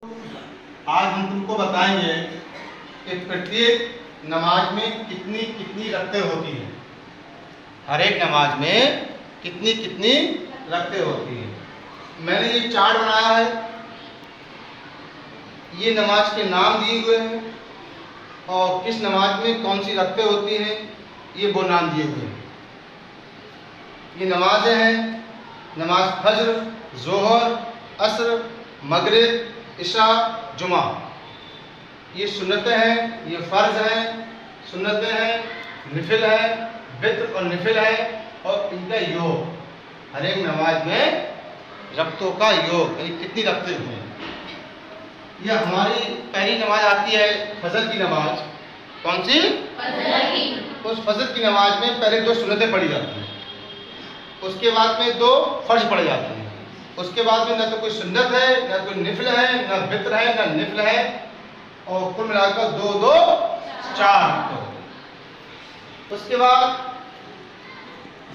आज हम तुमको बताएंगे कि प्रत्येक नमाज में कितनी कितनी रकतें होती हैं। हर एक नमाज में कितनी कितनी रकतें होती हैं। मैंने ये चार्ट बनाया है, ये नमाज के नाम दिए हुए हैं और किस नमाज में कौन सी रकतें होती हैं ये वो नाम दिए हुए हैं। ये नमाजें हैं नमाज फज्र, जोहर, असर, मगरिब, इशा, जुमा। ये सुन्नतें हैं, ये फ़र्ज हैं, सुन्नतें हैं, निफिल है, वित्र और निफिल है और इनका योग। हर एक नमाज में रक्तों का योग यानी कितनी रक्तें हैं। यह हमारी पहली नमाज आती है फजर की नमाज। कौन सी? फजर की। उस फजर की नमाज में पहले 2 सुन्नतें पढ़ी जाती हैं, उसके बाद में 2 फर्ज पढ़े जाते हैं, उसके बाद में न तो कोई सुन्नत है, न कोई निफिल है, न वित्र है, न निफिल है और कुल मिलाकर 2 2 4। उसके बाद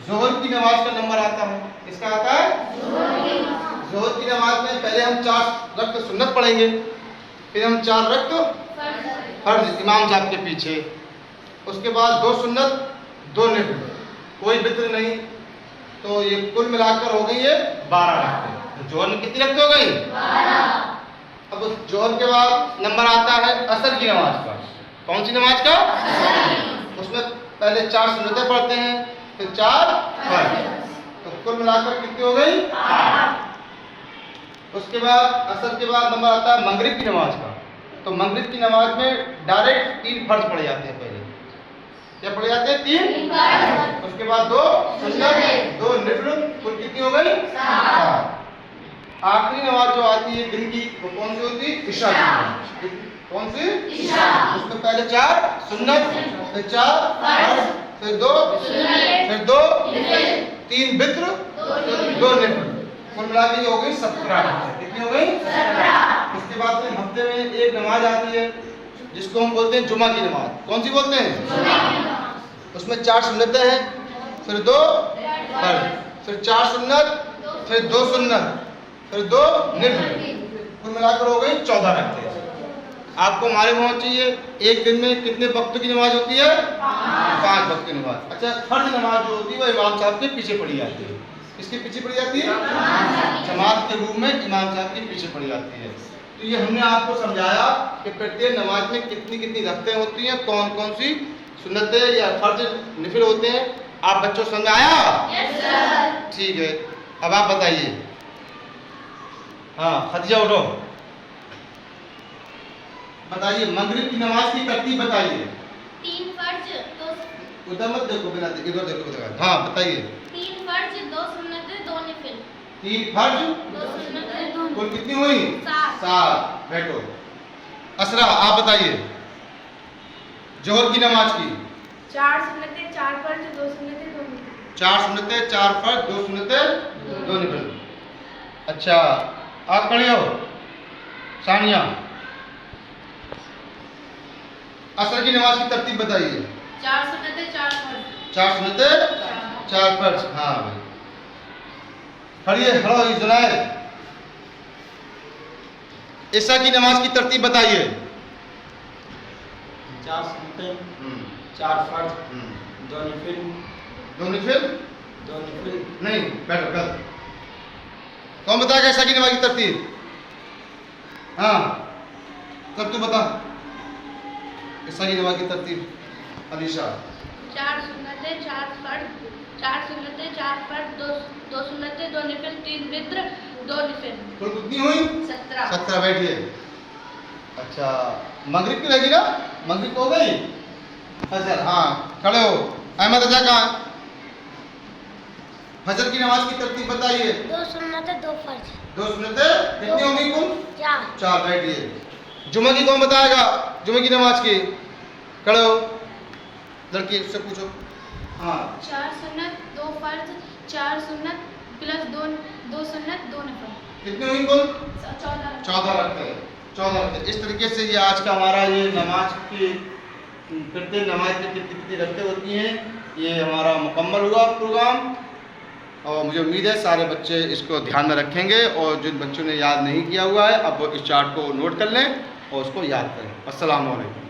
जोहर की नमाज का नंबर आता है। किसका आता है? जोहर की नमाज में पहले हम 4 रक्त सुन्नत पढ़ेंगे, फिर हम 4 रक्त फर्ज इमाम साहब के पीछे, उसके बाद 2 सुन्नत 2 निफिल, कोई वित्र नहीं। तो ये कुल मिलाकर हो गई है 12 रकतें। तो जोहर में कितनी रकतें हो गई? 12। अब उस जोहर के बाद नंबर आता है असर की नमाज का। कौन सी नमाज का? उसमें पहले 4 सुन्नतें पढ़ते हैं, फिर 4 फर्ज। तो कुल मिलाकर कितनी हो गई? 8। उसके बाद असर के बाद नंबर आता है मगरिब की नमाज का। तो मगरिब की नमाज में डायरेक्ट 3 फर्ज पढ़े जाते हैं। पहले क्या पढ़े जाते हैं? 3। उसके बाद 2 सुन्नत, 2 निफिल, कुल कितनी हो गई? 7। आखिरी नमाज जो आती है दिन की वो कौन सी होती है? इशा की नमाज। कौन सी? इशा। उसमें पहले 4 सुन्नत, फिर 4 फर्ज, फिर 2 सुन्नत, फिर 2 निफिल, 3 वित्र, 2 निफिल, कुल मिलाकर हो गई 17। कितनी हो गई? 17। उसके बाद फिर हफ्ते में एक नमाज आती है जिसको हम बोलते हैं जुमा की नमाज। कौन सी बोलते हैं? जुमा की नमाज। उसमें 4 सुन्नतें हैं, फिर 2 फर्ज, फिर 4 सुन्नत, फिर 2 सुन्नत, फिर 2 निफिल, कुल मिलाकर हो गई 14 रकतें। आपको मालूम होना चाहिए एक दिन में कितने वक्त की नमाज होती है? 5 वक्त की नमाज। अच्छा, फर्ज नमाज जो होती है वो इमाम साहब के पीछे पढ़ी जाती है। किसके पीछे पढ़ी जाती है? जमात के रूप में इमाम साहब के पीछे पढ़ी जाती है। तो ये हमने आपको समझाया कि प्रत्येक नमाज में कितनी कितनी रकतें होती हैं, कौन कौन सी सुन्नतें या फर्ज निफिल होते हैं। आप बच्चों समझ आया? Yes sir. ठीक है, अब आप बताइए। हाँ खदीजा उठो, बताइए मगरिब की नमाज की तरतीब बताइए। 3 फर्ज, 2 उधर मत देखो, बिना इधर देखो उधर। हाँ बताइए। 3 फर्ज, 2 सुन्नतें, 2 निफिल। 3 फर्ज, 2 सुन्नतें, 2 कुल कितनी हुई? 7। बैठो। असरा आप बताइए जोहर की नमाज की। 4 सुन्नतें, 4 फर्ज, 2 सुन्नतें, 2 निफिल। 4 सुन्नतें, 4 फर्ज, 2 सुन्नतें, 2 निफिल। अच्छा, आप खड़े हो सानिया। असर की नमाज की तरतीब बताइए। 4 सुन्नतें, 4 फर्ज। 4 सुन्नतें, 4 फर्ज। हाँ भाई खड़िए, खड़ो जुनैद। इशा की नमाज की तरतीब बताइए। 4 सुन्नतें, 4 फर्ज, 2 निफिल, 2 निफिल, 2 निफिल। नहीं बैठो गलत। कौन बताएगा इशा की नमाज की तरतीब? हाँ तब तू बता इशा की नमाज की तरतीब। अलीशा। 4 सुन्नतें, 4 फर्ज, 4 सुन्नतें, 4 फर्ज, 2 सुन्नतें, 2 निफिल, 3 वित्र, 2 निफिल। कुल कितनी हुई? 17। 17। बैठिए। अच्छा, मगरिब की रहेगी ना? मगरिब हो गई? फजर। हाँ खड़े हो। अहमद अजा कहाँ? फजर की नमाज की तरतीब बताइए। 2 सुन्नतें, 2 फर्ज। 2 सुन्नतें कितनी होंगी कुल? 4। 4। बैठिए। जुमे की कौन बताएगा? जुमे की नमाज की खड़े हो, लड़की से पूछो। हाँ 4 सुन्नत, 2 फर्ज, 4 सुन्नत प्लस 2 सुन्नत, 2 निफिल। कितनी हुई कुल? 14। 14 रखते। 14 रखते। इस तरीके से ये आज का हमारा ये नमाज की प्रत्येक नमाज की कितनी कितनी रकतें होती हैं ये हमारा मुकम्मल हुआ प्रोग्राम। और मुझे उम्मीद है सारे बच्चे इसको ध्यान में रखेंगे और जिन बच्चों ने याद नहीं किया हुआ है अब वो इस चार्ट को नोट कर लें और उसको याद करें। अस्सलाम वालेकुम।